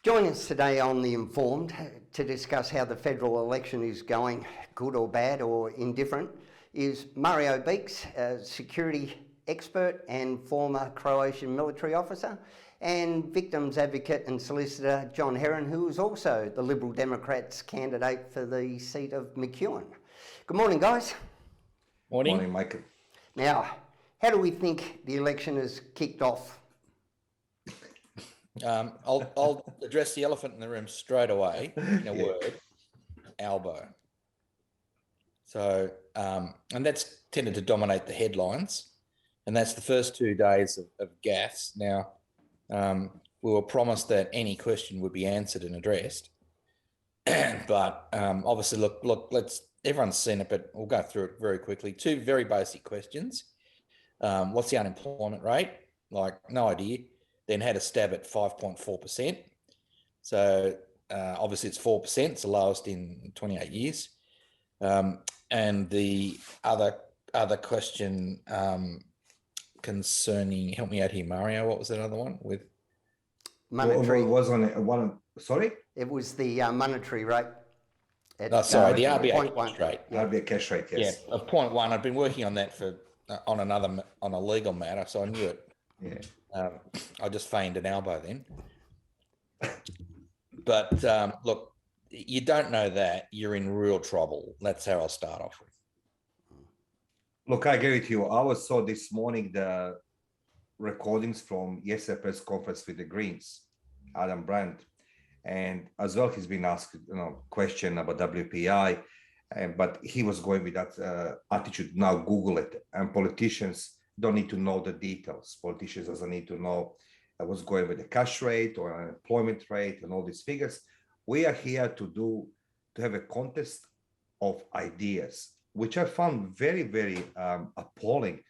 Join us today on The Informed to discuss how the federal election is going, good or bad or indifferent, is Mario Beeks, a security expert and former Croatian military officer, and victims advocate and solicitor John Heron, who is also the Liberal Democrats candidate for the seat of McEwen. Good morning, guys. Morning. Morning, Michael. Now, how do we think the election has kicked off? I'll address the elephant in the room straight away in a word: Albo. So, and that's tended to dominate the headlines, and that's the first 2 days of gaffes. Now, we were promised that any question would be answered and addressed, but obviously, look. Everyone's seen it, but we'll go through it very quickly. 2 very basic questions: what's the unemployment rate? Like, no idea. Then had a stab at 5.4%. So obviously it's 4%. It's the lowest in 28 years. And the other question concerning, help me out here, Mario. What was that other one with? Monetary. Well, was on one. Sorry. It was the monetary rate. The RBA 0.1. cash rate. Yeah. RBA cash rate. Yes. Yeah, of 0.1. I've been working on that for on a legal matter, so I knew it. Yeah. I just feigned an elbow then. But look, you don't know that, you're in real trouble. That's how I'll start off with. Look, I agree with you. I saw this morning the recordings from yesterday's press conference with the Greens, Adam Brandt, and as well he's been asked, question about WPI, but he was going with that attitude. Now Google it, and politicians don't need to know the details. Politicians doesn't need to know what's going with the cash rate or unemployment rate and all these figures. We are here to have a contest of ideas, which I found very, very appalling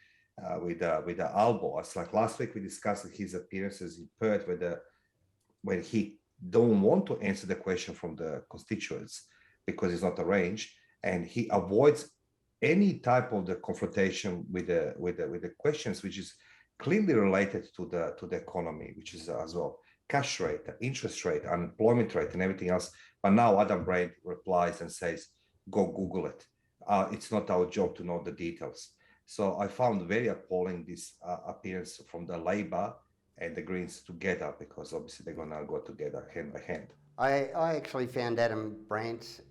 with the Albo. It's like last week we discussed his appearances in Perth, where he don't want to answer the question from the constituents because it's not arranged, and he avoids any type of the confrontation with the questions, which is clearly related to the economy, which is as well cash rate, interest rate, unemployment rate, and everything else. But now Adam Brandt replies and says, "Go Google it. It's not our job to know the details." So I found very appalling this appearance from the Labor and the Greens together, because obviously they're going to go together hand by hand. I actually found Adam Brandt's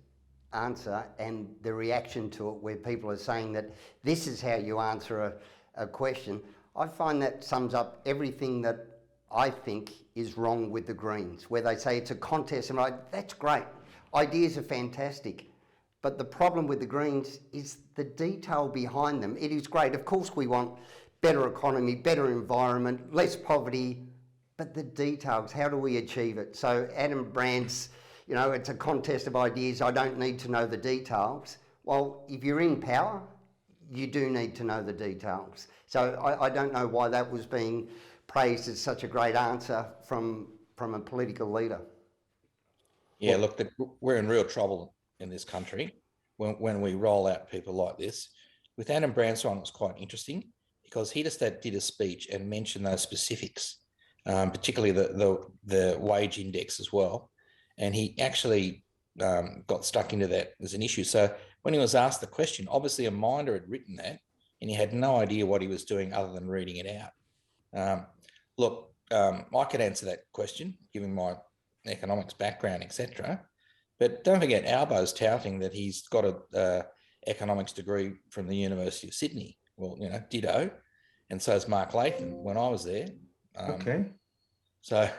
answer and the reaction to it, where people are saying that this is how you answer a question. I find that sums up everything that I think is wrong with the Greens, where they say it's a contest, and that's great. Ideas are fantastic. But the problem with the Greens is the detail behind them. It is great. Of course, we want better economy, better environment, less poverty, but the details, how do we achieve it? So Adam Brandt's, it's a contest of ideas. I don't need to know the details. Well, if you're in power, you do need to know the details. So I don't know why that was being praised as such a great answer from a political leader. Yeah, look, we're in real trouble in this country when we roll out people like this. With Adam Brandt's one, it was quite interesting because he just did a speech and mentioned those specifics, particularly the wage index as well. And he actually got stuck into that as an issue. So when he was asked the question, obviously a Minder had written that and he had no idea what he was doing other than reading it out. Look, I could answer that question, given my economics background, etc. But don't forget, Albo's touting that he's got a economics degree from the University of Sydney. Well, ditto. And so is Mark Latham when I was there. Okay. So,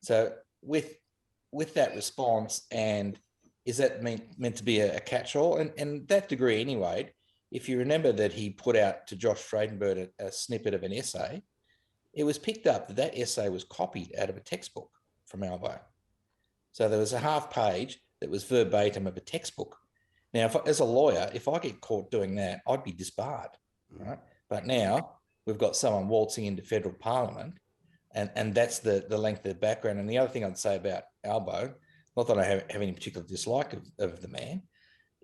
so with that response, and is that meant to be a catch-all? And that degree anyway, if you remember that he put out to Josh Frydenberg a snippet of an essay, it was picked up that essay was copied out of a textbook from Albo. So there was a half page that was verbatim of a textbook. Now, as a lawyer, if I get caught doing that, I'd be disbarred, right? But now we've got someone waltzing into federal parliament, and that's the length of the background. And the other thing I'd say about Albo, not that I have any particular dislike of the man,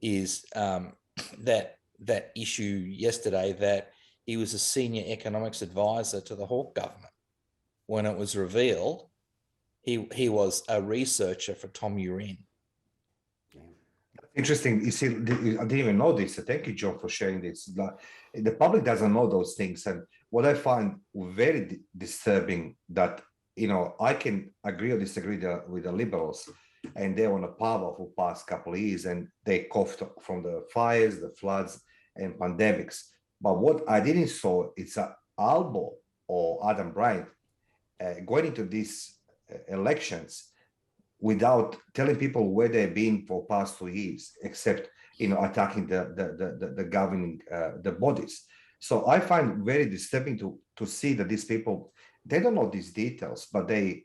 is that issue yesterday that he was a senior economics advisor to the Hawke government when it was revealed He was a researcher for Tom Uren. Interesting. You see, I didn't even know this. So thank you, John, for sharing this. The public doesn't know those things, and what I find very disturbing that I can agree or disagree with the liberals, and they're on a power for past couple of years, and they coughed from the fires, the floods, and pandemics. But what I didn't saw is Albo or Adam Bryant going into these elections without telling people where they've been for past 2 years, except attacking the governing the bodies. So I find very disturbing to see that these people, they don't know these details, but they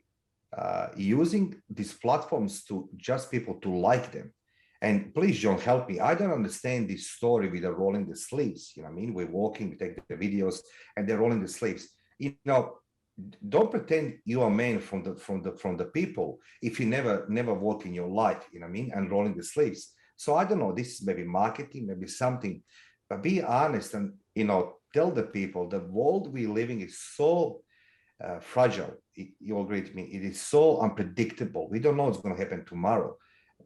using these platforms to just people to like them. And please, John, help me. I don't understand this story with the rolling the sleeves. You know what I mean? We're walking, we take the videos, and they're rolling the sleeves. Don't pretend you're a man from the people if you never work in your life, you know what I mean, and rolling the sleeves. So I don't know, this is maybe marketing, maybe something, but be honest and tell the people the world we're living is so fragile. You agree with me? It is so unpredictable. We don't know what's going to happen tomorrow,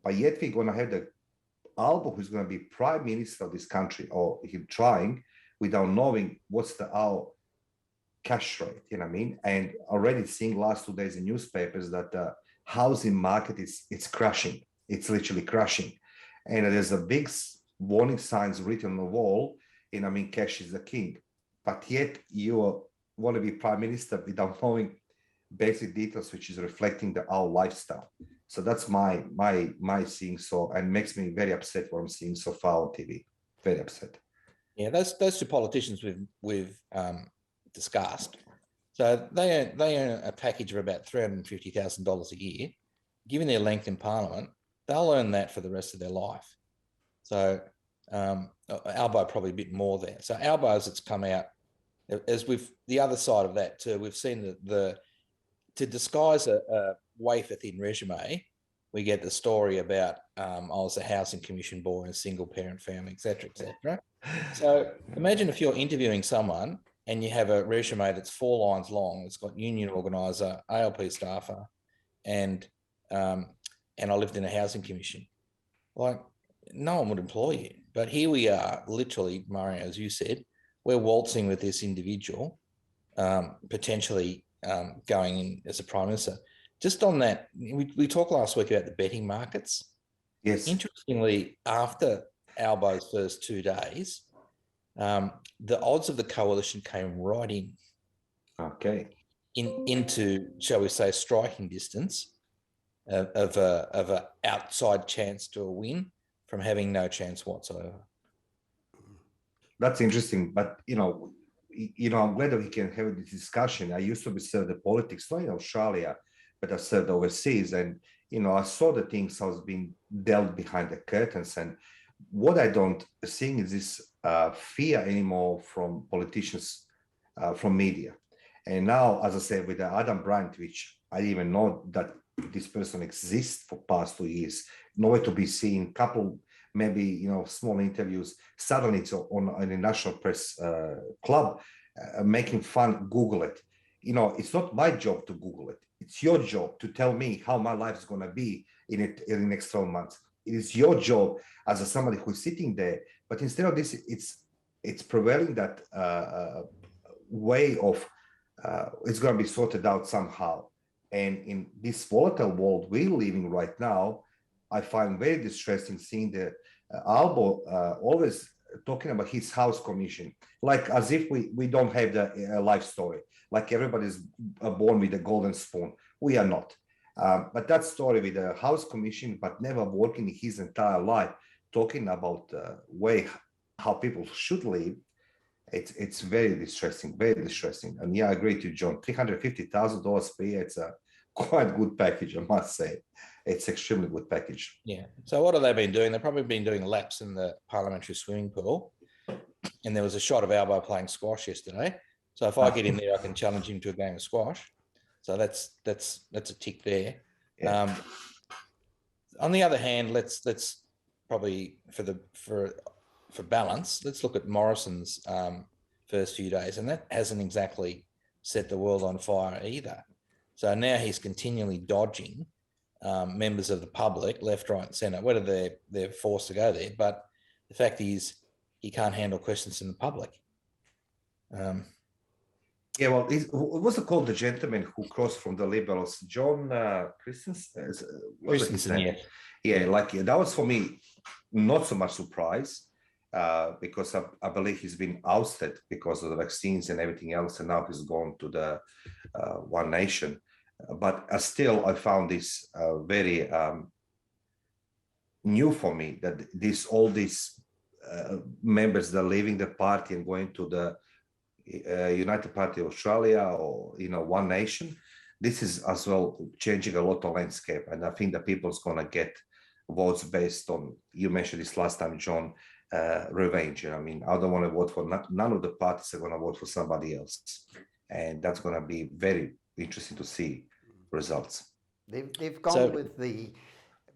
but yet we're going to have the Albo who's going to be prime minister of this country, or him trying, without knowing what's our cash rate, you know what I mean? And already seeing last 2 days in newspapers that the housing market it's crashing. It's literally crashing. And there's a big warning signs written on the wall, cash is the king. But yet you want to be prime minister without knowing basic details, which is reflecting our lifestyle. So that's my seeing so, and makes me very upset what I'm seeing so far on TV. Very upset. Yeah, those two politicians we've discussed. So they earn a package of about $350,000 a year. Given their length in Parliament, they'll earn that for the rest of their life. So Albo probably a bit more there. So Albo, as it's come out, as with the other side of that too, we've seen to disguise a wafer-thin resume, we get the story about I was a housing commission boy in a single parent family, etc., etc. So imagine if you're interviewing someone and you have a resume that's 4 lines long. It's got union organizer, ALP staffer, and I lived in a housing commission. Like, no one would employ you. But here we are, literally, Mario, as you said, we're waltzing with this individual, potentially going in as a prime minister. Just on that, we talked last week about the betting markets. Yes. Interestingly, after Albo's first 2 days, the odds of the coalition came right in. Okay. Into, shall we say, striking distance of a outside chance to a win from having no chance whatsoever. That's interesting, but I'm glad that we can have this discussion. I used to serve the politics, not in Australia, but I served overseas, and I saw the things I was being dealt behind the curtains. And what I don't see is this fear anymore from politicians, from media. And now, as I said, with the Adam Bryant, which I didn't even know that this person exists for past 2 years, nowhere to be seen, couple maybe small interviews, suddenly it's on a national press club making fun. Google it. It's not my job to Google it. It's your job to tell me how my life is going to be in the next 12 months. It is your job as somebody who's sitting there. But instead of this, it's prevailing that way of it's going to be sorted out somehow. And in this volatile world we're living right now, I find very distressing seeing the Albo always talking about his house commission, like as if we don't have the life story, like everybody's born with a golden spoon. We are not. But that story with the house commission, but never working his entire life, talking about the way how people should live, it's very distressing, very distressing. And yeah, I agree to John. $350,000 per year, it's a quite good package, I must say. It's extremely good package. Yeah. So what have they been doing? They've probably been doing laps in the parliamentary swimming pool. And there was a shot of Albo playing squash yesterday. So if I get in there, I can challenge him to a game of squash. So that's a tick there. Yeah. On the other hand, let's probably for balance, let's look at Morrison's first few days, and that hasn't exactly set the world on fire either. So now he's continually dodging members of the public, left, right, and centre, whether they're forced to go there. But the fact is, he can't handle questions in the public. Yeah, well, what's it called? The gentleman who crossed from the Liberals, John Christensen. Christensen, yeah. Yeah, that was for me not so much surprise because I believe he's been ousted because of the vaccines and everything else, and now he's gone to the One Nation. But still, I found this very new for me, that all these members that are leaving the party and going to the United Party of Australia or One Nation. This is as well changing a lot of landscape, and I think that people's gonna get votes based on, you mentioned this last time, John, revenge. I mean, I don't want to vote for none of the parties are going to vote for somebody else, and that's going to be very interesting to see results. They've gone with the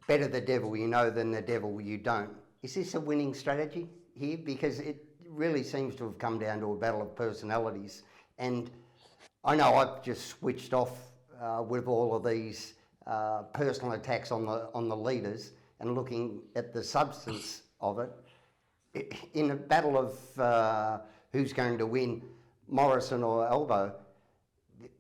better the devil you know than the devil you don't. Is this a winning strategy here? Because it really seems to have come down to a battle of personalities, and I know I've just switched off with all of these personal attacks on the leaders and looking at the substance of it. In a battle of who's going to win, Morrison or Albo,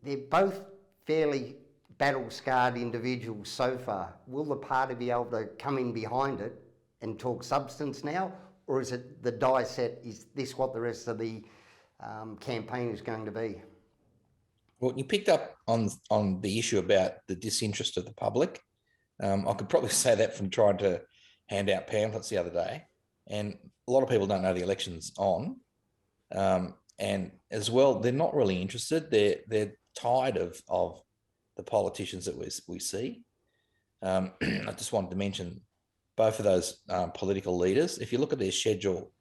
they're both fairly battle-scarred individuals so far. Will the party be able to come in behind it and talk substance now, or is it the die set? Is this what the rest of the campaign is going to be? Well, you picked up on the issue about the disinterest of the public. I could probably say that from trying to hand out pamphlets the other day, and a lot of people don't know the election's on, and as well, they're not really interested. They're tired of the politicians that we see. I just wanted to mention both of those political leaders. If you look at their schedule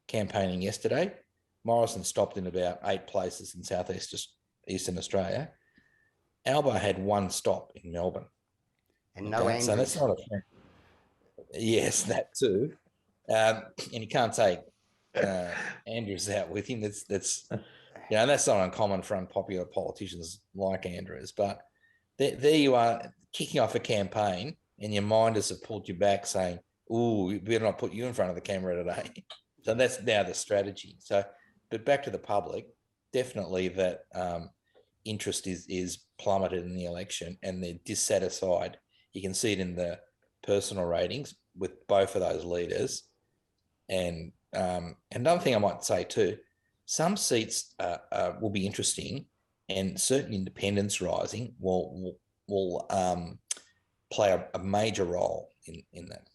campaigning yesterday, Morrison stopped in about 8 places in Eastern Australia. Albo had 1 stop in Melbourne. And no Andrews. So that's not a friend. Yes, that too. And you can't take Andrews out with him. That's that's not uncommon for unpopular politicians like Andrews. But there you are, kicking off a campaign, and your minders have pulled you back, saying, "Ooh, we better not put you in front of the camera today." So that's now the strategy. So, but back to the public, definitely that interest is plummeted in the election, and they're dissatisfied. You can see it in the personal ratings with both of those leaders. And another thing I might say too, some seats will be interesting, and certain independents rising will play a major role in that.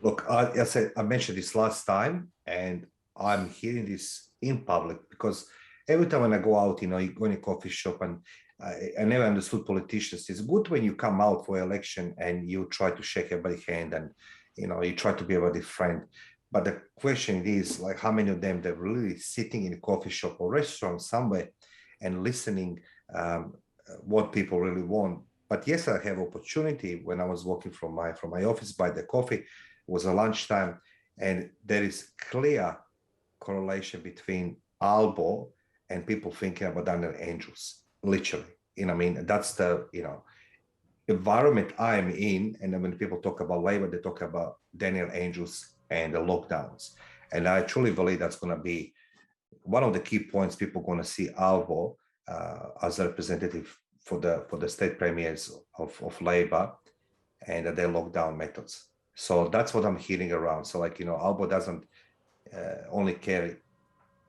Look, I mentioned this last time, and I'm hearing this in public because every time when I go out, you go in a coffee shop, and I never understood politicians. It's good when you come out for election and you try to shake everybody's hand and, you try to be everybody's friend. But the question is, like, how many of them they're really sitting in a coffee shop or restaurant somewhere and listening what people really want. But yes, I have opportunity when I was walking from my office by the coffee. It was a lunchtime, and there is clear correlation between Albo and people thinking about Daniel Andrews, literally. That's the environment I'm in. And then when people talk about Labor, they talk about Daniel Andrews and the lockdowns. And I truly believe that's going to be one of the key points. People are going to see Albo as a representative for the state premiers of Labor and their lockdown methods. So that's what I'm hearing around. So Albo doesn't only carry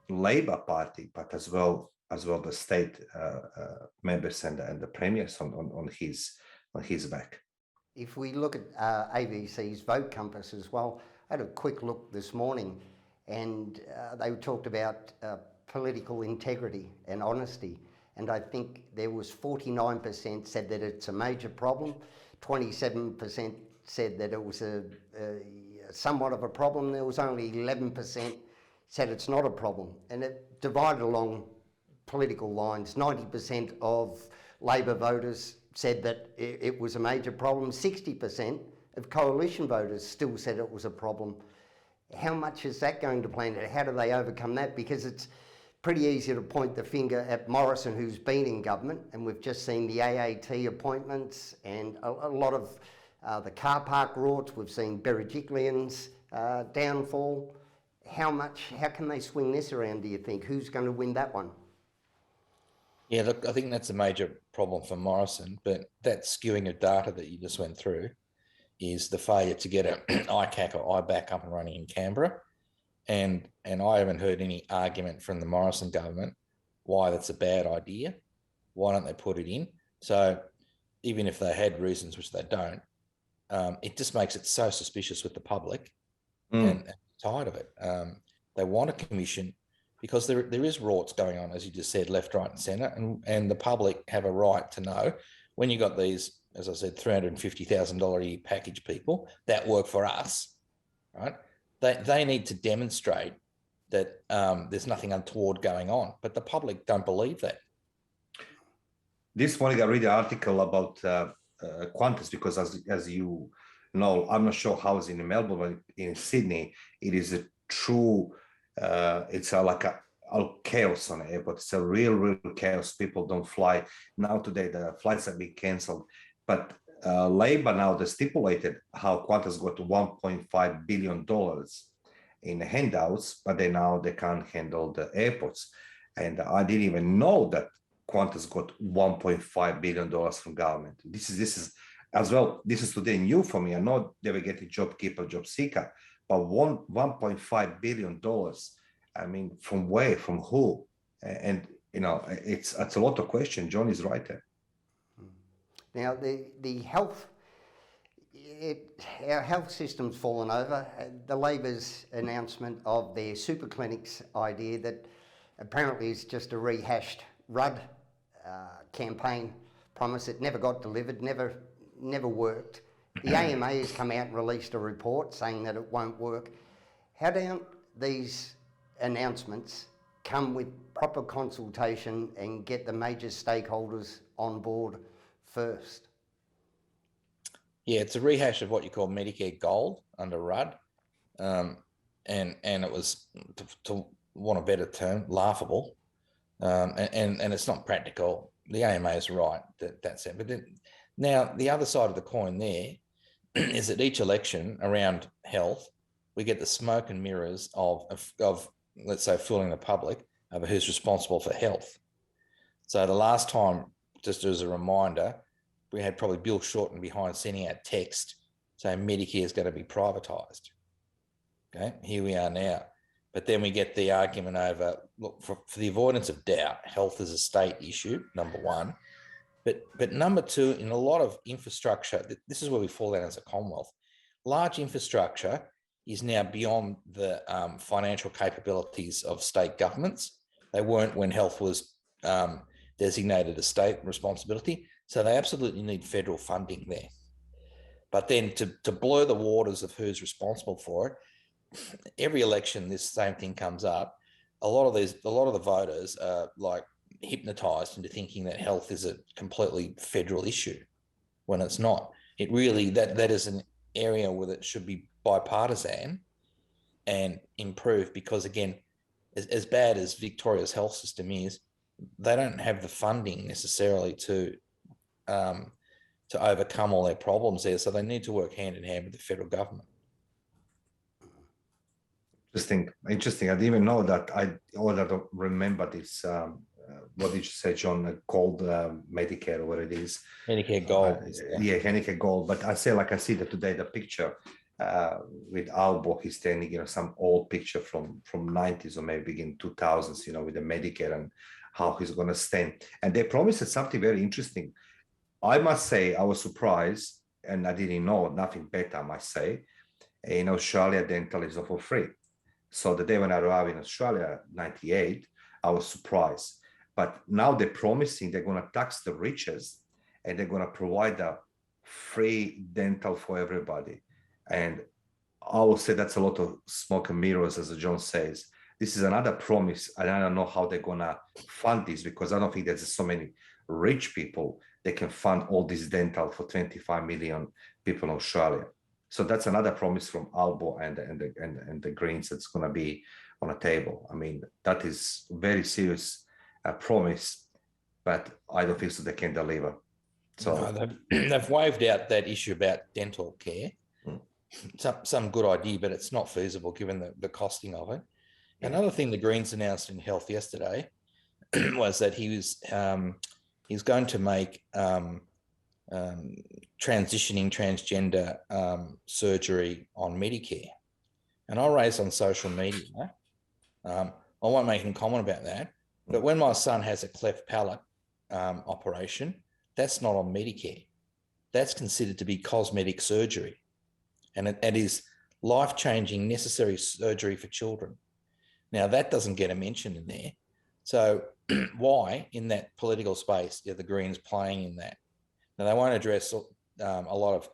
Labor Party, but as well the state members and the premiers on his back. If we look at ABC's Vote Compass as well, I had a quick look this morning, and they talked about political integrity and honesty, and I think there was 49% said that it's a major problem, 27% said that it was a somewhat of a problem. There was only 11% said it's not a problem, and it divided along political lines. 90% of Labor voters said that it was a major problem. 60% of coalition voters still said it was a problem. How much is that going to play into it? How do they overcome that? Because it's pretty easy to point the finger at Morrison, who's been in government, and we've just seen the AAT appointments and a lot of the car park rorts. We've seen Berejiklian's downfall. How can they swing this around, do you think? Who's going to win that one? Yeah, look, I think that's a major problem for Morrison, but that skewing of data that you just went through is the failure to get an ICAC or IBAC up and running in Canberra. And I haven't heard any argument from the Morrison government why that's a bad idea. Why don't they put it in? So even if they had reasons, which they don't, it just makes it so suspicious with the public and tired of it. They want a commission because there is rorts going on, as you just said, left, right and centre, and the public have a right to know when you got these, as I said, $350,000 a year package people that work for us, right? They need to demonstrate that there's nothing untoward going on, but the public don't believe that. This morning I read an article about Qantas because, as you know, I'm not sure how it's in Melbourne, but in Sydney, it is a true, it's like a chaos on the airport. It's a real chaos. People don't fly. Now today, the flights have been cancelled. But Labor now, they stipulated how Qantas got $1.5 billion in the handouts, but they can't handle the airports. And I didn't even know that Qantas got $1.5 billion from government. This is as well, this is today new for me. I know they were getting JobKeeper, Job Seeker, but $1.5 billion. I mean, from where, from who? And you know, it's a lot of questions. John is right there. Now, the health, our health system's fallen over. The Labor's announcement of their super clinics idea that apparently is just a rehashed Rudd campaign promise. It never got delivered, never worked. The AMA has come out and released a report saying that it won't work. How don't these announcements come with proper consultation and get the major stakeholders on board first? Yeah, it's a rehash of what you call Medicare Gold under Rudd, and it was, to want a better term, laughable, and it's not practical. The AMA is right that's it. But then, now the other side of the coin there is that each election around health, we get the smoke and mirrors of let's say fooling the public over who's responsible for health. So the last time, just as a reminder, we had probably Bill Shorten behind sending out text saying Medicare is going to be privatised. Okay, here we are now. But then we get the argument over, look, for the avoidance of doubt, health is a state issue, number one. But number two, in a lot of infrastructure, this is where we fall down as a Commonwealth. Large infrastructure is now beyond the financial capabilities of state governments. They weren't when health was designated a state responsibility. So they absolutely need federal funding there. But then to blur the waters of who's responsible for it, every election, this same thing comes up. A lot of the voters are like hypnotized into thinking that health is a completely federal issue when it's not. It really, that is an area where it should be bipartisan and improve, because again, as bad as Victoria's health system is, they don't have the funding necessarily to overcome all their problems there. So they need to work hand in hand with the federal government. Interesting. I didn't even know that. I don't remember this. What did you say, John? Called Medicare, or what it is? Medicare Gold. Yeah, Medicare Gold. But I see that today, the picture with Albo, he's standing, some old picture from 90s or maybe in 2000s, with the Medicare and how he's going to stand. And they promised something very interesting. I must say, I was surprised, and I didn't know nothing better, I must say. In Australia, dental is for free. So the day when I arrived in Australia, 98, I was surprised. But now they're promising they're going to tax the richest and they're going to provide a free dental for everybody. And I will say that's a lot of smoke and mirrors, as John says. This is another promise, and I don't know how they're going to fund this, because I don't think there's so many rich people that can fund all this dental for 25 million people in Australia. So that's another promise from Albo and the Greens that's going to be on a table. I mean, that is very serious promise, but I don't think so they can deliver. So No, they've waived out that issue about dental care. Some good idea, but it's not feasible given the costing of it. Yeah. Another thing the Greens announced in Health yesterday was that he's going to make transitioning transgender surgery on Medicare. And I raised on social media, I won't make any comment about that, but when my son has a cleft palate operation, that's not on Medicare. That's considered to be cosmetic surgery. And it is life-changing, necessary surgery for children. Now, that doesn't get a mention in there. So why, in that political space, are the Greens playing in that? Now, they won't address a lot of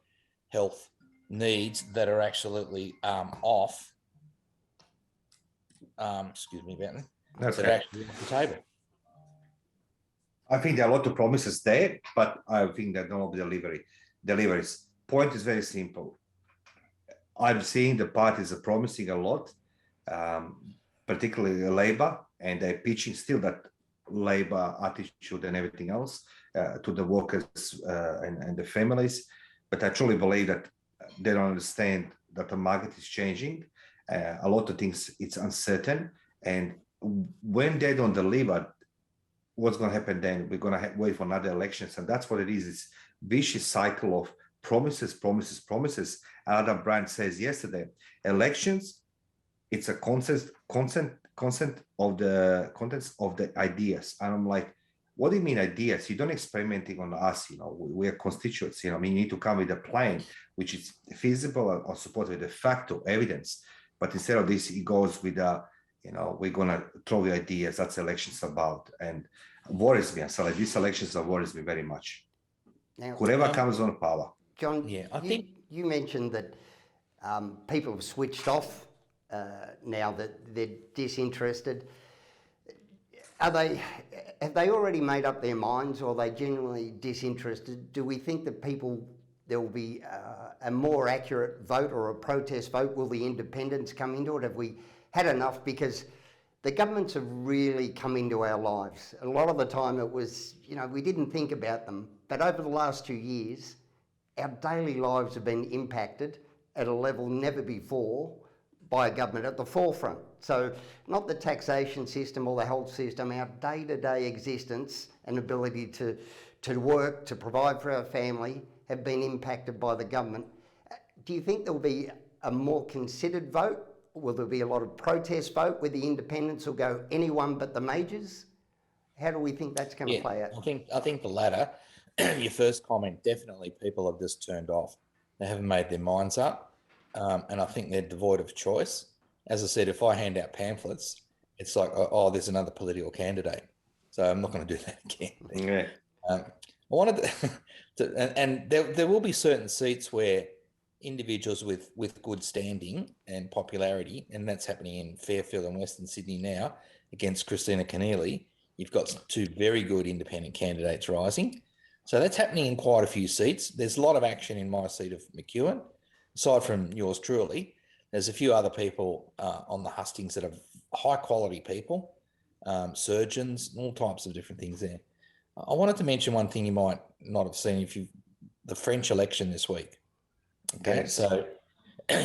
health needs that are absolutely off. Excuse me, Benton. that's That are actually off the table. I think there are a lot of promises there, but I think that no deliveries. Point is very simple. I'm seeing the parties are promising a lot, particularly Labour, and they're pitching still that Labour attitude and everything else to the workers and the families. But I truly believe that they don't understand that the market is changing. A lot of things, it's uncertain. And when they don't deliver, what's going to happen then? We're going to wait for another elections. And that's what it is. It's vicious cycle of promises. Adam Brandt says yesterday, elections, it's a contents of the ideas. And I'm like, what do you mean ideas? You don't experimenting on us, we're constituents, I mean, you need to come with a plan, which is feasible or supported with the fact or evidence. But instead of this, it goes with we're going to throw the ideas. That's elections about, and worries me. So like these elections worries me very much. Now, Whoever comes on power. John, Yeah, I think you mentioned that people have switched off now that they're disinterested. Have they already made up their minds, or are they genuinely disinterested? Do we think that there will be a more accurate vote or a protest vote? Will the independents come into it? Have we had enough? Because the governments have really come into our lives. A lot of the time it was, we didn't think about them. But over the last 2 years, our daily lives have been impacted at a level never before by a government at the forefront. So not the taxation system or the health system, our day-to-day existence and ability to work, to provide for our family have been impacted by the government. Do you think there will be a more considered vote? Will there be a lot of protest vote where the independents will go anyone but the majors? How do we think that's going to play out? I think the latter. Your first comment, definitely people have just turned off. They haven't made their minds up. And I think they're devoid of choice. As I said, if I hand out pamphlets, it's like, oh, there's another political candidate. So I'm not going to do that again. Yeah. I wanted to, and there will be certain seats where individuals with good standing and popularity, and that's happening in Fairfield and Western Sydney now against Christina Keneally. You've got two very good independent candidates rising. So that's happening in quite a few seats. There's a lot of action in my seat of McEwen. Aside from yours truly, there's a few other people on the hustings that are high quality people, surgeons, all types of different things there. I wanted to mention one thing you might not have seen the French election this week. Okay, Yes. so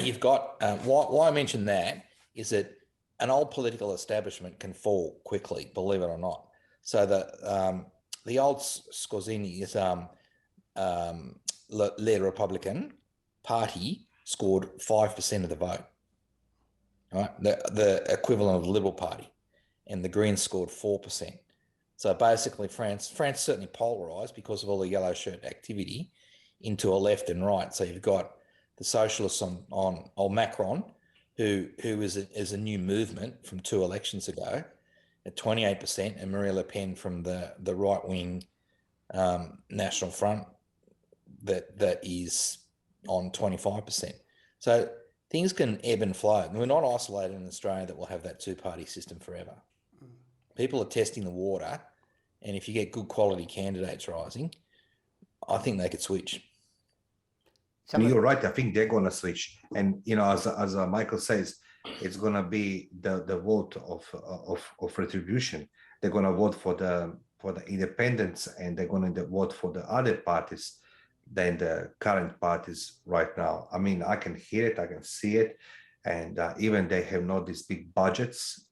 you've got, why I mention that is that an old political establishment can fall quickly, believe it or not. So the old Scozzini is Le Republican Party scored 5% of the vote, right? The equivalent of the Liberal Party, and the Greens scored 4%. So basically, France certainly polarised because of all the yellow shirt activity into a left and right. So you've got the socialists on Macron, who is a new movement from 2 elections ago at 28%, and Marine Le Pen from the right wing National Front that is on 25%. So things can ebb and flow. And we're not isolated in Australia that we'll have that 2-party system forever. People are testing the water, and if you get good quality candidates rising, I think they could switch. You're right. I think they're going to switch. And, as Michael says, it's going to be the vote of retribution. They're going to vote for the independents, and they're going to vote for the other parties than the current parties right now. I mean, I can hear it, I can see it, and even they have not these big budgets.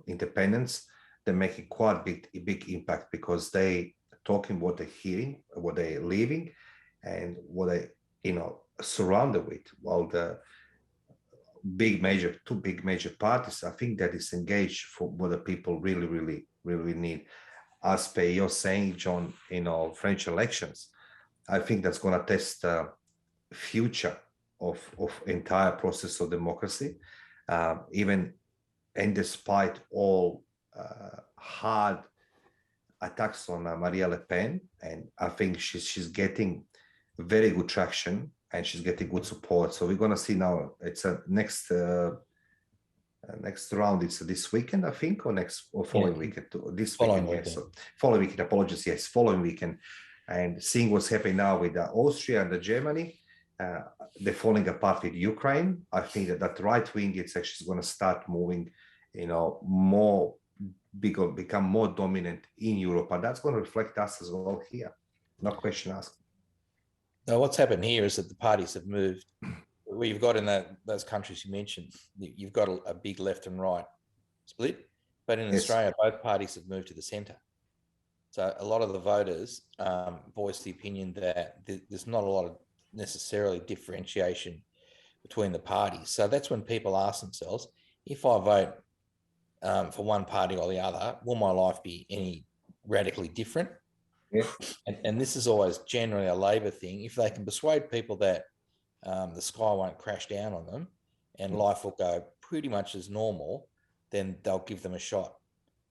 Independents, they're making quite big impact because they talking what they're hearing, what they're living, and what they surrounded with. While the two big major parties, I think that is engaged for what the people really need. As per you're saying, John, French elections, I think that's going to test the future of entire process of democracy, even and despite all hard attacks on Maria Le Pen, and I think she's getting very good traction and she's getting good support. So we're going to see now. It's a next round. It's this weekend, I think, or following weekend. This Following weekend, yes. weekend. So following weekend. Apologies, yes, following weekend. And seeing what's happening now with Austria and Germany, they're falling apart with Ukraine. I think that right wing, it's actually going to start moving, more bigger, become more dominant in Europe, and that's going to reflect us as well here. No question asked. Now, what's happened here is that the parties have moved. Where you've got in those countries you mentioned, you've got a big left and right split, but in Yes. Australia, both parties have moved to the centre. So a lot of the voters voiced the opinion that there's not a lot of necessarily differentiation between the parties. So that's when people ask themselves, if I vote for one party or the other, will my life be any radically different? Yeah. And this is always generally a Labor thing. If they can persuade people that the sky won't crash down on them and life will go pretty much as normal, then they'll give them a shot.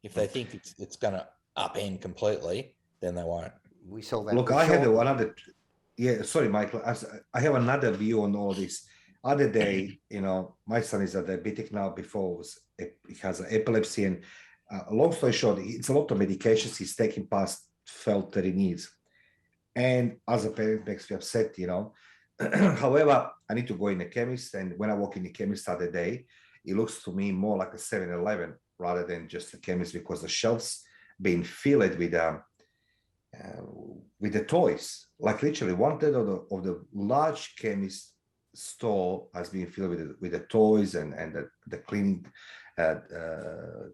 If they think it's going to upend completely, then they won't. We saw that. Look, with I have Sean. another. Yeah, sorry, Michael. I have another view on all this. Other day, my son is diabetic now. Before he has epilepsy, and long story short, it's a lot of medications he's taking past felt that he needs. And as a parent, makes me upset, However, I need to go in the chemist, and when I walk in the chemist the other day, it looks to me more like a 7-Eleven rather than just a chemist, because the shelves being filled with the toys. Like literally 1/3 of the large chemist store has been filled with the toys and the cleaning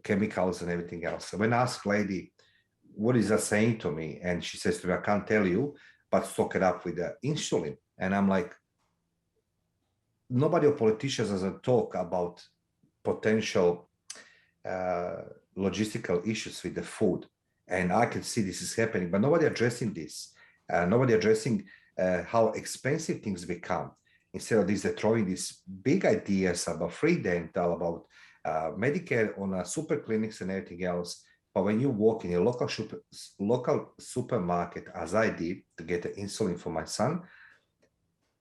chemicals and everything else. So when I ask lady, what is that saying to me? And she says to me, I can't tell you, but stock it up with the insulin. And I'm like, nobody of politicians doesn't talk about potential logistical issues with the food. And I can see this is happening, but nobody addressing this. Nobody addressing how expensive things become. Instead of this, they're throwing these big ideas about free dental, about Medicare on super clinics and everything else. But when you walk in a local supermarket, as I did to get the insulin for my son,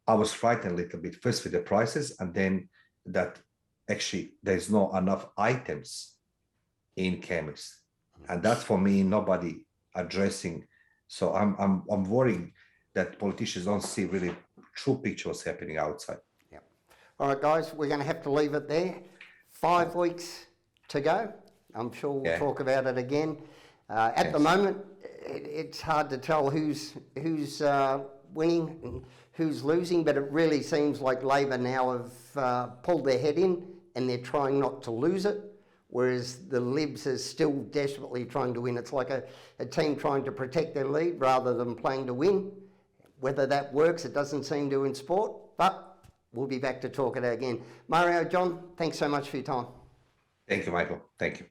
I was frightened a little bit, first with the prices, and then that actually there's not enough items in chemists. And that's for me, nobody addressing. So I'm worrying that politicians don't see really true picture what's happening outside. Yeah. All right, guys, we're going to have to leave it there. 5 weeks to go. I'm sure we'll talk about it again. At the moment, it's hard to tell who's winning and who's losing, but it really seems like Labor now have pulled their head in and they're trying not to lose it, whereas the Libs are still desperately trying to win. It's like a team trying to protect their lead rather than playing to win. Whether that works, it doesn't seem to in sport, but we'll be back to talk it again. Mario, John, thanks so much for your time. Thank you, Michael. Thank you.